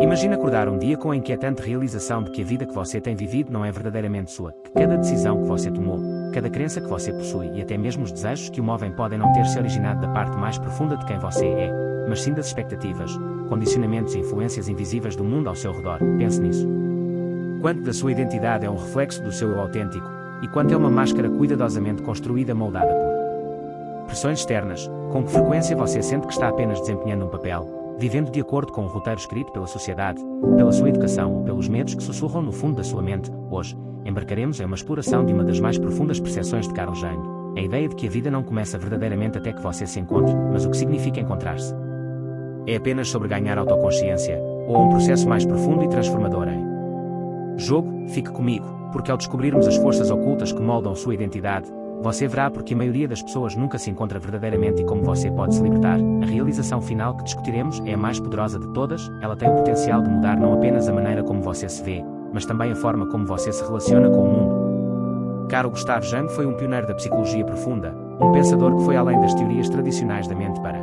Imagine acordar um dia com a inquietante realização de que a vida que você tem vivido não é verdadeiramente sua, que cada decisão que você tomou, cada crença que você possui e até mesmo os desejos que o movem podem não ter se originado da parte mais profunda de quem você é, mas sim das expectativas, condicionamentos e influências invisíveis do mundo ao seu redor. Pense nisso. Quanto da sua identidade é um reflexo do seu eu autêntico, e quanto é uma máscara cuidadosamente construída moldada por pressões externas, com que frequência você sente que está apenas desempenhando um papel, vivendo de acordo com um roteiro escrito pela sociedade, pela sua educação ou pelos medos que sussurram no fundo da sua mente. Hoje, embarcaremos em uma exploração de uma das mais profundas percepções de Carl Jung, a ideia de que a vida não começa verdadeiramente até que você se encontre, mas o que significa encontrar-se. É apenas sobre ganhar autoconsciência, ou um processo mais profundo e transformador em jogo? Fique comigo, porque ao descobrirmos as forças ocultas que moldam sua identidade, você verá porque a maioria das pessoas nunca se encontra verdadeiramente e como você pode se libertar. A realização final que discutiremos é a mais poderosa de todas. Ela tem o potencial de mudar não apenas a maneira como você se vê, mas também a forma como você se relaciona com o mundo. Carl Gustav Jung foi um pioneiro da psicologia profunda, um pensador que foi além das teorias tradicionais da mente para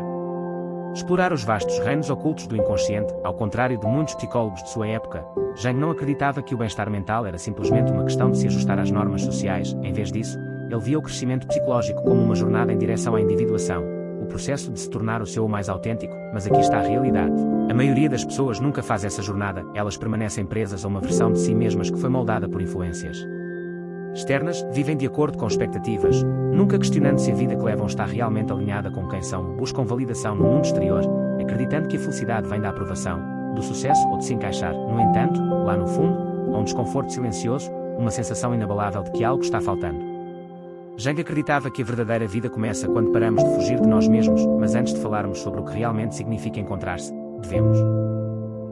explorar os vastos reinos ocultos do inconsciente. Ao contrário de muitos psicólogos de sua época, Jung não acreditava que o bem-estar mental era simplesmente uma questão de se ajustar às normas sociais. Em vez disso, ele via o crescimento psicológico como uma jornada em direção à individuação, o processo de se tornar o seu mais autêntico. Mas aqui está a realidade. A maioria das pessoas nunca faz essa jornada, elas permanecem presas a uma versão de si mesmas que foi moldada por influências externas, vivem de acordo com expectativas, nunca questionando se a vida que levam está realmente alinhada com quem são, buscam validação no mundo exterior, acreditando que a felicidade vem da aprovação, do sucesso ou de se encaixar. No entanto, lá no fundo, há um desconforto silencioso, uma sensação inabalável de que algo está faltando. Jung acreditava que a verdadeira vida começa quando paramos de fugir de nós mesmos, mas antes de falarmos sobre o que realmente significa encontrar-se, devemos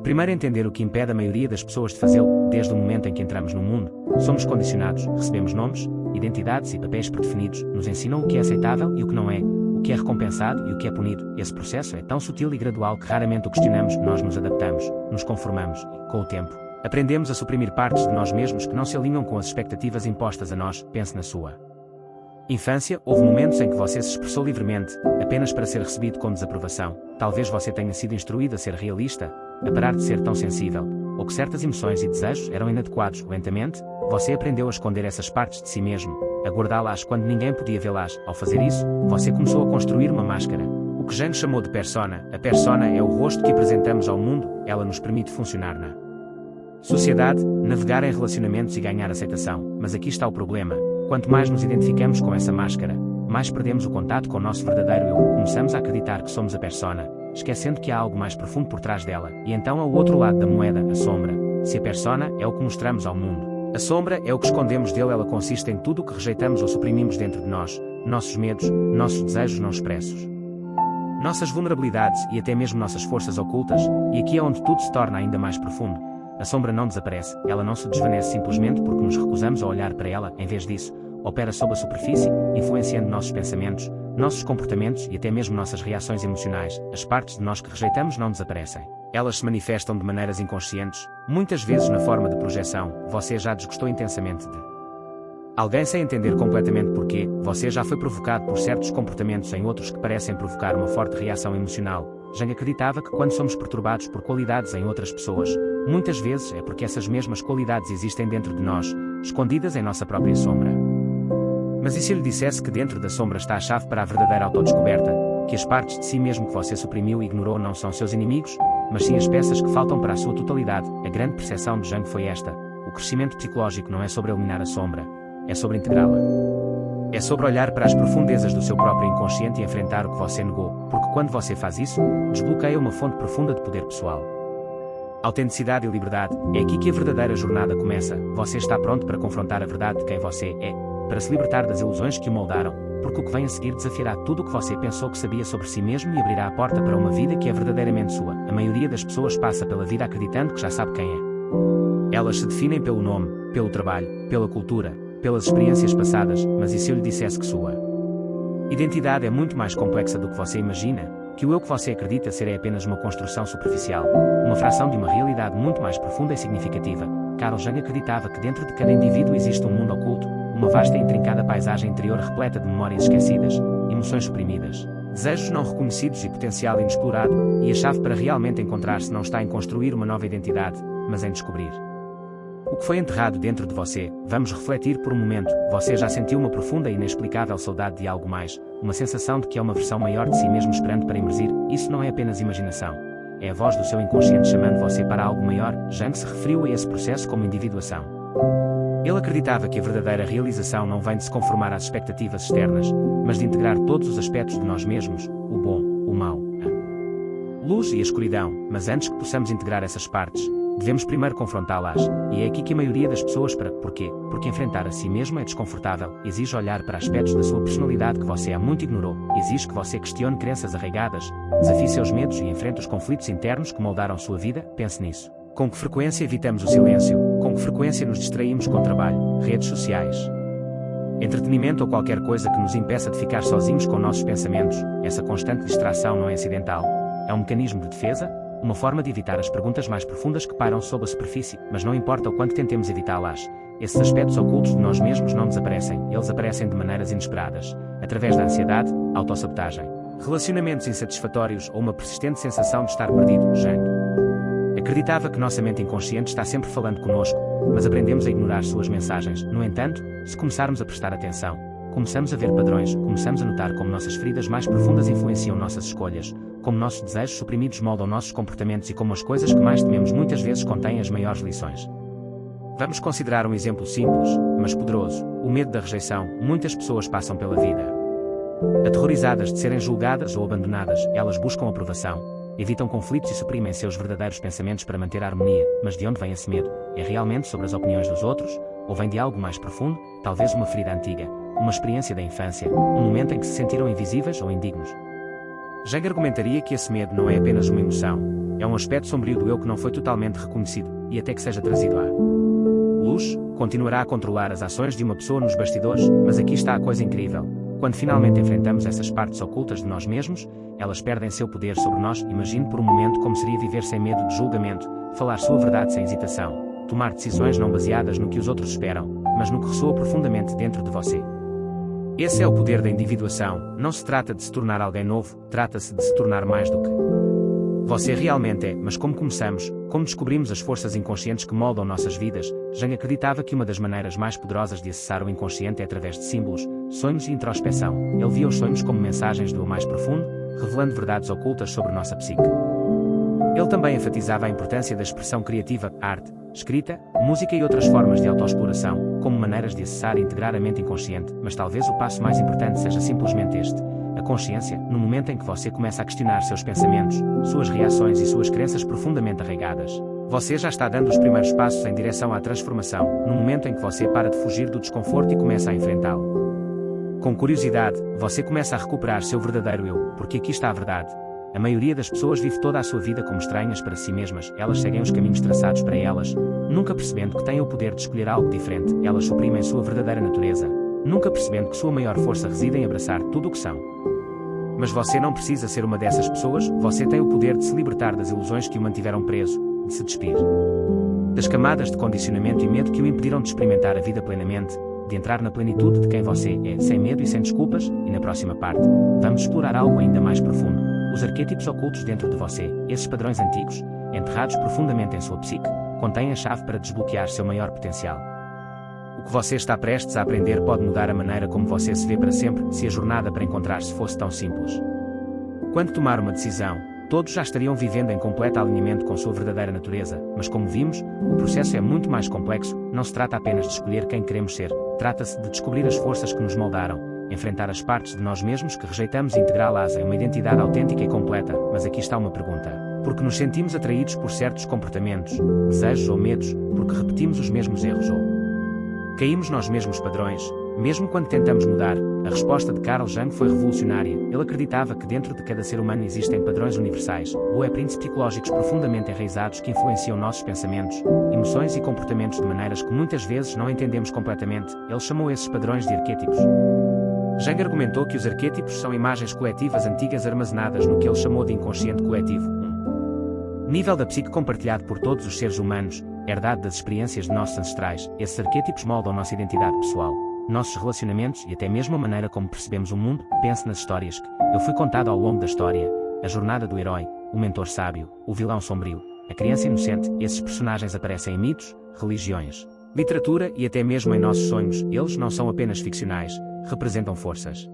primeiro entender o que impede a maioria das pessoas de fazê-lo. Desde o momento em que entramos no mundo, somos condicionados, recebemos nomes, identidades e papéis predefinidos, nos ensinam o que é aceitável e o que não é, o que é recompensado e o que é punido. Esse processo é tão sutil e gradual que raramente o questionamos. Nós nos adaptamos, nos conformamos e, com o tempo, aprendemos a suprimir partes de nós mesmos que não se alinham com as expectativas impostas a nós. Pense na sua infância. Houve momentos em que você se expressou livremente, apenas para ser recebido com desaprovação. Talvez você tenha sido instruído a ser realista, a parar de ser tão sensível, ou que certas emoções e desejos eram inadequados. Lentamente, você aprendeu a esconder essas partes de si mesmo, a guardá-las quando ninguém podia vê-las. Ao fazer isso, você começou a construir uma máscara, o que Jung chamou de persona. A persona é o rosto que apresentamos ao mundo, ela nos permite funcionar na sociedade, navegar em relacionamentos e ganhar aceitação. Mas aqui está o problema. Quanto mais nos identificamos com essa máscara, mais perdemos o contato com o nosso verdadeiro eu. Começamos a acreditar que somos a persona, esquecendo que há algo mais profundo por trás dela. E então há o outro lado da moeda, a sombra. Se a persona é o que mostramos ao mundo, a sombra é o que escondemos dele. Ela consiste em tudo o que rejeitamos ou suprimimos dentro de nós, nossos medos, nossos desejos não expressos, nossas vulnerabilidades e até mesmo nossas forças ocultas. E aqui é onde tudo se torna ainda mais profundo. A sombra não desaparece, ela não se desvanece simplesmente porque nos recusamos a olhar para ela. Em vez disso, opera sob a superfície, influenciando nossos pensamentos, nossos comportamentos e até mesmo nossas reações emocionais. As partes de nós que rejeitamos não desaparecem. Elas se manifestam de maneiras inconscientes, muitas vezes na forma de projeção. Você já desgostou intensamente de alguém sem entender completamente porquê. Você já foi provocado por certos comportamentos em outros que parecem provocar uma forte reação emocional. Jung acreditava que quando somos perturbados por qualidades em outras pessoas, muitas vezes é porque essas mesmas qualidades existem dentro de nós, escondidas em nossa própria sombra. Mas e se eu lhe dissesse que dentro da sombra está a chave para a verdadeira autodescoberta, que as partes de si mesmo que você suprimiu e ignorou não são seus inimigos, mas sim as peças que faltam para a sua totalidade? A grande percepção de Jung foi esta: o crescimento psicológico não é sobre eliminar a sombra, é sobre integrá-la. É sobre olhar para as profundezas do seu próprio inconsciente e enfrentar o que você negou, porque quando você faz isso, desbloqueia uma fonte profunda de poder pessoal. Autenticidade e liberdade, é aqui que a verdadeira jornada começa. Você está pronto para confrontar a verdade de quem você é, para se libertar das ilusões que o moldaram, porque o que vem a seguir desafiará tudo o que você pensou que sabia sobre si mesmo e abrirá a porta para uma vida que é verdadeiramente sua. A maioria das pessoas passa pela vida acreditando que já sabe quem é. Elas se definem pelo nome, pelo trabalho, pela cultura, pelas experiências passadas. Mas e se eu lhe dissesse que sua identidade é muito mais complexa do que você imagina, que o eu que você acredita ser é apenas uma construção superficial, uma fração de uma realidade muito mais profunda e significativa? Carl Jung acreditava que dentro de cada indivíduo existe um mundo oculto, uma vasta e intrincada paisagem interior repleta de memórias esquecidas, emoções suprimidas, desejos não reconhecidos e potencial inexplorado, e a chave para realmente encontrar-se não está em construir uma nova identidade, mas em descobrir o que foi enterrado dentro de você. Vamos refletir por um momento. Você já sentiu uma profunda e inexplicável saudade de algo mais, uma sensação de que é uma versão maior de si mesmo esperando para emergir? Isso não é apenas imaginação. É a voz do seu inconsciente chamando você para algo maior. Jung se referiu a esse processo como individuação. Ele acreditava que a verdadeira realização não vem de se conformar às expectativas externas, mas de integrar todos os aspectos de nós mesmos, o bom, o mau, a luz e a escuridão. Mas antes que possamos integrar essas partes, devemos primeiro confrontá-las, e é aqui que a maioria das pessoas para. Porquê? Porque enfrentar a si mesmo é desconfortável, exige olhar para aspectos da sua personalidade que você há muito ignorou, exige que você questione crenças arraigadas, desafie seus medos e enfrente os conflitos internos que moldaram sua vida. Pense nisso. Com que frequência evitamos o silêncio? Com que frequência nos distraímos com trabalho, redes sociais, entretenimento ou qualquer coisa que nos impeça de ficar sozinhos com nossos pensamentos? Essa constante distração não é acidental. É um mecanismo de defesa, uma forma de evitar as perguntas mais profundas que pairam sob a superfície, mas não importa o quanto tentemos evitá-las, esses aspectos ocultos de nós mesmos não desaparecem, eles aparecem de maneiras inesperadas, através da ansiedade, autossabotagem, relacionamentos insatisfatórios ou uma persistente sensação de estar perdido. Jung acreditava que nossa mente inconsciente está sempre falando conosco, mas aprendemos a ignorar suas mensagens. No entanto, se começarmos a prestar atenção, começamos a ver padrões, começamos a notar como nossas feridas mais profundas influenciam nossas escolhas, como nossos desejos suprimidos moldam nossos comportamentos e como as coisas que mais tememos muitas vezes contêm as maiores lições. Vamos considerar um exemplo simples, mas poderoso: o medo da rejeição. Muitas pessoas passam pela vida aterrorizadas de serem julgadas ou abandonadas. Elas buscam aprovação, evitam conflitos e suprimem seus verdadeiros pensamentos para manter a harmonia. Mas de onde vem esse medo? É realmente sobre as opiniões dos outros? Ou vem de algo mais profundo, talvez uma ferida antiga, uma experiência da infância, um momento em que se sentiram invisíveis ou indignos? Jung argumentaria que esse medo não é apenas uma emoção, é um aspecto sombrio do eu que não foi totalmente reconhecido, e até que seja trazido à luz, continuará a controlar as ações de uma pessoa nos bastidores. Mas aqui está a coisa incrível: quando finalmente enfrentamos essas partes ocultas de nós mesmos, elas perdem seu poder sobre nós. Imagine por um momento como seria viver sem medo de julgamento, falar sua verdade sem hesitação, tomar decisões não baseadas no que os outros esperam, mas no que ressoa profundamente dentro de você. Esse é o poder da individuação. Não se trata de se tornar alguém novo, trata-se de se tornar mais do que você realmente é. Mas como começamos? Como descobrimos as forças inconscientes que moldam nossas vidas? Jung acreditava que uma das maneiras mais poderosas de acessar o inconsciente é através de símbolos, sonhos e introspeção. Ele via os sonhos como mensagens do eu mais profundo, revelando verdades ocultas sobre nossa psique. Ele também enfatizava a importância da expressão criativa, arte, escrita, música e outras formas de autoexploração, como maneiras de acessar e integrar a mente inconsciente. Mas talvez o passo mais importante seja simplesmente este: a consciência. No momento em que você começa a questionar seus pensamentos, suas reações e suas crenças profundamente arraigadas, você já está dando os primeiros passos em direção à transformação. No momento em que você para de fugir do desconforto e começa a enfrentá-lo com curiosidade, você começa a recuperar seu verdadeiro eu, porque aqui está a verdade. A maioria das pessoas vive toda a sua vida como estranhas para si mesmas. Elas seguem os caminhos traçados para elas, nunca percebendo que têm o poder de escolher algo diferente. Elas suprimem sua verdadeira natureza, nunca percebendo que sua maior força reside em abraçar tudo o que são. Mas você não precisa ser uma dessas pessoas. Você tem o poder de se libertar das ilusões que o mantiveram preso, de se despir das camadas de condicionamento e medo que o impediram de experimentar a vida plenamente, de entrar na plenitude de quem você é, sem medo e sem desculpas. E na próxima parte, vamos explorar algo ainda mais profundo: os arquétipos ocultos dentro de você. Esses padrões antigos, enterrados profundamente em sua psique, contêm a chave para desbloquear seu maior potencial. O que você está prestes a aprender pode mudar a maneira como você se vê para sempre. Se a jornada para encontrar-se fosse tão simples. Quando tomar uma decisão, todos já estariam vivendo em completo alinhamento com sua verdadeira natureza. Mas como vimos, o processo é muito mais complexo. Não se trata apenas de escolher quem queremos ser, trata-se de descobrir as forças que nos moldaram, enfrentar as partes de nós mesmos que rejeitamos e integrá-las em uma identidade autêntica e completa. Mas aqui está uma pergunta: por que nos sentimos atraídos por certos comportamentos, desejos ou medos? Porque repetimos os mesmos erros ou caímos nos mesmos padrões, mesmo quando tentamos mudar? A resposta de Carl Jung foi revolucionária. Ele acreditava que dentro de cada ser humano existem padrões universais, blueprints psicológicos profundamente enraizados que influenciam nossos pensamentos, emoções e comportamentos de maneiras que muitas vezes não entendemos completamente. Ele chamou esses padrões de arquétipos. Jung argumentou que os arquétipos são imagens coletivas antigas armazenadas no que ele chamou de inconsciente coletivo, nível da psique compartilhado por todos os seres humanos, herdado das experiências de nossos ancestrais. Esses arquétipos moldam nossa identidade pessoal, nossos relacionamentos e até mesmo a maneira como percebemos o mundo. Pense nas histórias que eu fui contado ao longo da história, a jornada do herói, o mentor sábio, o vilão sombrio, a criança inocente. Esses personagens aparecem em mitos, religiões, literatura e até mesmo em nossos sonhos. Eles não são apenas ficcionais, representam forças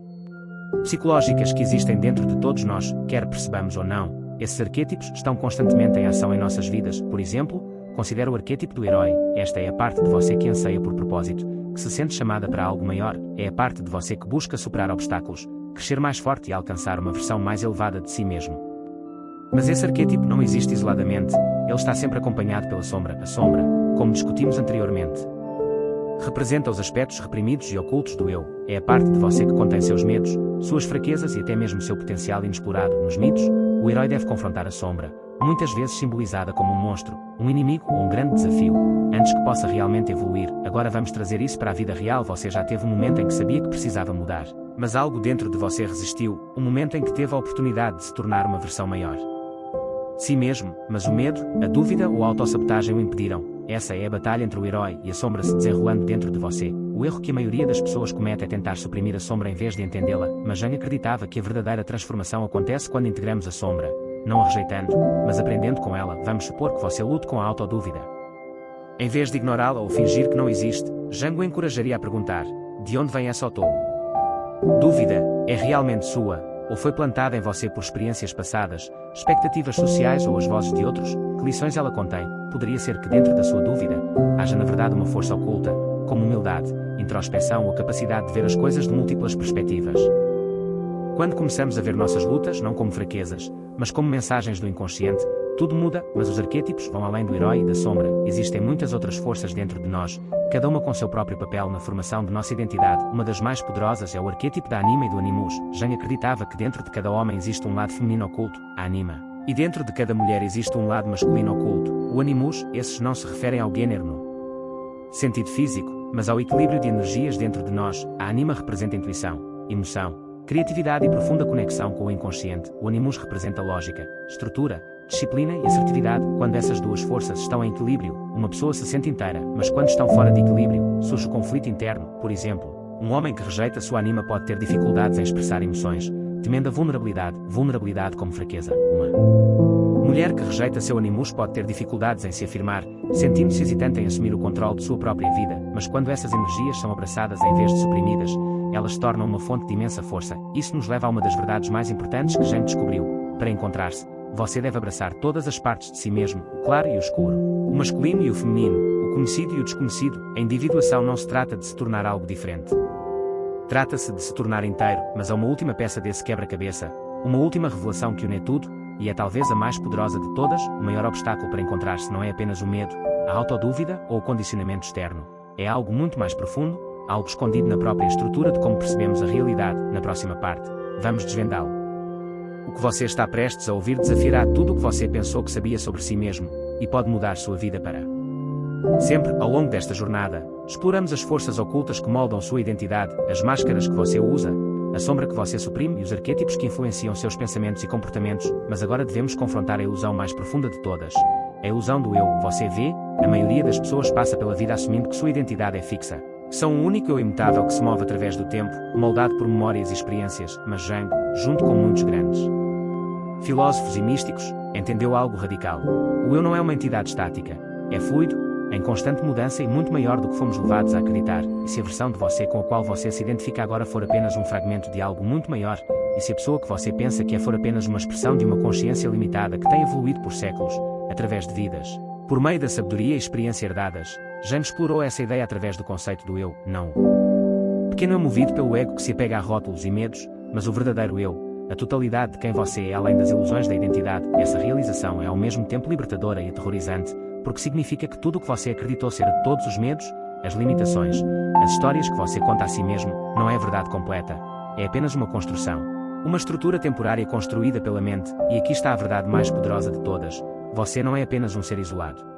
psicológicas que existem dentro de todos nós, quer percebamos ou não. Esses arquétipos estão constantemente em ação em nossas vidas. Por exemplo, considere o arquétipo do herói. Esta é a parte de você que anseia por propósito, que se sente chamada para algo maior. É a parte de você que busca superar obstáculos, crescer mais forte e alcançar uma versão mais elevada de si mesmo. Mas esse arquétipo não existe isoladamente, ele está sempre acompanhado pela sombra. A sombra, como discutimos anteriormente, representa os aspectos reprimidos e ocultos do eu. É a parte de você que contém seus medos, suas fraquezas e até mesmo seu potencial inexplorado. Nos mitos, o herói deve confrontar a sombra, muitas vezes simbolizada como um monstro, um inimigo ou um grande desafio, antes que possa realmente evoluir. Agora vamos trazer isso para a vida real. Você já teve um momento em que sabia que precisava mudar, mas algo dentro de você resistiu, um momento em que teve a oportunidade de se tornar uma versão maior de si mesmo, mas o medo, a dúvida ou a autossabotagem o impediram. Essa é a batalha entre o herói e a sombra se desenrolando dentro de você. O erro que a maioria das pessoas comete é tentar suprimir a sombra em vez de entendê-la, mas Jung acreditava que a verdadeira transformação acontece quando integramos a sombra, não a rejeitando, mas aprendendo com ela. Vamos supor que você lute com a autodúvida. Em vez de ignorá-la ou fingir que não existe, Jung o encorajaria a perguntar: de onde vem essa dúvida? É realmente sua? Ou foi plantada em você por experiências passadas, expectativas sociais ou as vozes de outros? Que lições ela contém? Poderia ser que dentro da sua dúvida haja na verdade uma força oculta, como humildade, introspeção ou capacidade de ver as coisas de múltiplas perspectivas. Quando começamos a ver nossas lutas não como fraquezas, mas como mensagens do inconsciente, tudo muda. Mas os arquétipos vão além do herói e da sombra. Existem muitas outras forças dentro de nós, cada uma com seu próprio papel na formação de nossa identidade. Uma das mais poderosas é o arquétipo da Anima e do Animus. Jung acreditava que dentro de cada homem existe um lado feminino oculto, a Anima, e dentro de cada mulher existe um lado masculino oculto, o Animus. Esses não se referem ao gênero no sentido físico, mas ao equilíbrio de energias dentro de nós. A Anima representa intuição, emoção, criatividade e profunda conexão com o inconsciente. O Animus representa lógica, estrutura, disciplina e assertividade. Quando essas duas forças estão em equilíbrio, uma pessoa se sente inteira, mas quando estão fora de equilíbrio, surge o conflito interno. Por exemplo, um homem que rejeita sua Anima pode ter dificuldades em expressar emoções, temendo a vulnerabilidade como fraqueza. Uma mulher que rejeita seu Animus pode ter dificuldades em se afirmar, sentindo-se hesitante em assumir o controle de sua própria vida, mas quando essas energias são abraçadas em vez de suprimidas, elas se tornam uma fonte de imensa força. Isso nos leva a uma das verdades mais importantes que Jung descobriu. Para encontrar-se, você deve abraçar todas as partes de si mesmo, o claro e o escuro, o masculino e o feminino, o conhecido e o desconhecido. A individuação não se trata de se tornar algo diferente. Trata-se de se tornar inteiro, mas há uma última peça desse quebra-cabeça, uma última revelação que une tudo, e é talvez a mais poderosa de todas. O maior obstáculo para encontrar-se não é apenas o medo, a autodúvida ou o condicionamento externo. É algo muito mais profundo, algo escondido na própria estrutura de como percebemos a realidade. Na próxima parte, vamos desvendá-lo. O que você está prestes a ouvir desafiará tudo o que você pensou que sabia sobre si mesmo, e pode mudar sua vida para sempre. Ao longo desta jornada, exploramos as forças ocultas que moldam sua identidade, as máscaras que você usa, a sombra que você suprime e os arquétipos que influenciam seus pensamentos e comportamentos. Mas agora devemos confrontar a ilusão mais profunda de todas, a ilusão do eu. Você vê, a maioria das pessoas passa pela vida assumindo que sua identidade é fixa, que são um único eu imutável que se move através do tempo, moldado por memórias e experiências. Mas Jung, junto com muitos grandes filósofos e místicos, entendeu algo radical. O eu não é uma entidade estática, é fluido, em constante mudança e muito maior do que fomos levados a acreditar. E se a versão de você com a qual você se identifica agora for apenas um fragmento de algo muito maior, e se a pessoa que você pensa que é for apenas uma expressão de uma consciência limitada que tem evoluído por séculos, através de vidas, por meio da sabedoria e experiência herdadas, Jung explorou essa ideia através do conceito do eu, não. Pequeno é movido pelo ego que se apega a rótulos e medos, mas o verdadeiro eu, a totalidade de quem você é além das ilusões da identidade. Essa realização é ao mesmo tempo libertadora e aterrorizante, porque significa que tudo o que você acreditou ser de todos os medos, as limitações, as histórias que você conta a si mesmo, não é a verdade completa. É apenas uma construção. Uma estrutura temporária construída pela mente, e aqui está a verdade mais poderosa de todas. Você não é apenas um ser isolado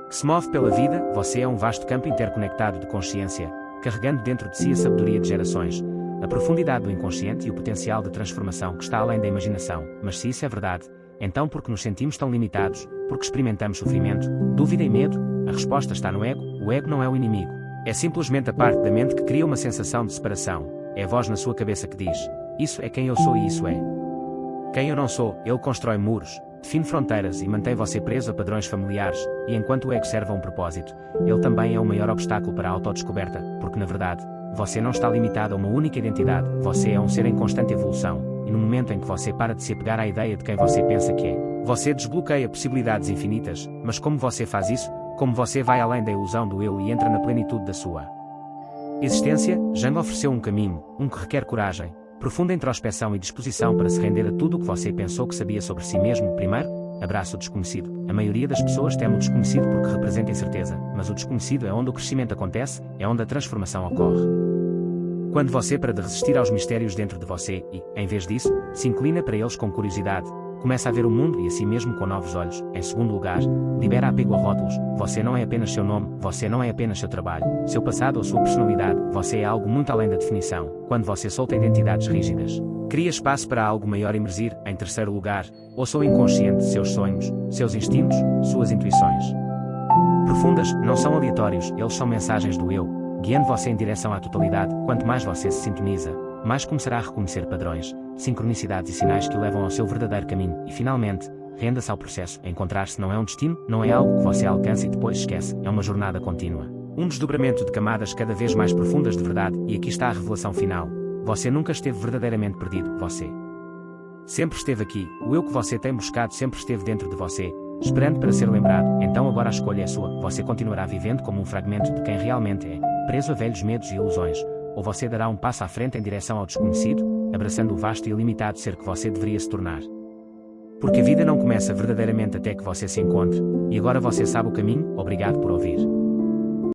que se move pela vida, você é um vasto campo interconectado de consciência, carregando dentro de si a sabedoria de gerações, a profundidade do inconsciente e o potencial de transformação que está além da imaginação. Mas se isso é verdade, então por que nos sentimos tão limitados? Porque experimentamos sofrimento, dúvida e medo? A resposta está no ego. O ego não é o inimigo. É simplesmente a parte da mente que cria uma sensação de separação. É a voz na sua cabeça que diz: isso é quem eu sou e isso é quem eu não sou. Ele constrói muros, define fronteiras e mantém você preso a padrões familiares, e enquanto o ego serve a um propósito, ele também é o maior obstáculo para a autodescoberta, porque na verdade, você não está limitado a uma única identidade, você é um ser em constante evolução, e no momento em que você para de se apegar à ideia de quem você pensa que é, você desbloqueia possibilidades infinitas. Mas como você faz isso? Como você vai além da ilusão do eu e entra na plenitude da sua existência? Jung ofereceu um caminho, que requer coragem, profunda introspeção e disposição para se render a tudo o que você pensou que sabia sobre si mesmo. Primeiro, abraça o desconhecido. A maioria das pessoas teme o desconhecido porque representa incerteza, mas o desconhecido é onde o crescimento acontece, é onde a transformação ocorre. Quando você para de resistir aos mistérios dentro de você e, em vez disso, se inclina para eles com curiosidade, começa a ver o mundo e a si mesmo com novos olhos. Em segundo lugar, libera apego a rótulos. Você não é apenas seu nome, você não é apenas seu trabalho, seu passado ou sua personalidade, você é algo muito além da definição. Quando você solta identidades rígidas, cria espaço para algo maior emergir. Em terceiro lugar, ouça o inconsciente, seus sonhos, seus instintos, suas intuições profundas, não são aleatórios, eles são mensagens do eu, guiando você em direção à totalidade. Quanto mais você se sintoniza, mais começará a reconhecer padrões, sincronicidades e sinais que o levam ao seu verdadeiro caminho. E finalmente, renda-se ao processo. Encontrar-se não é um destino, não é algo que você alcança e depois esquece, é uma jornada contínua. Um desdobramento de camadas cada vez mais profundas de verdade, e aqui está a revelação final. Você nunca esteve verdadeiramente perdido, você sempre esteve aqui. O eu que você tem buscado sempre esteve dentro de você, esperando para ser lembrado. Então agora a escolha é sua. Você continuará vivendo como um fragmento de quem realmente é, preso a velhos medos e ilusões, ou você dará um passo à frente em direção ao desconhecido, abraçando o vasto e ilimitado ser que você deveria se tornar. Porque a vida não começa verdadeiramente até que você se encontre, e agora você sabe o caminho. Obrigado por ouvir.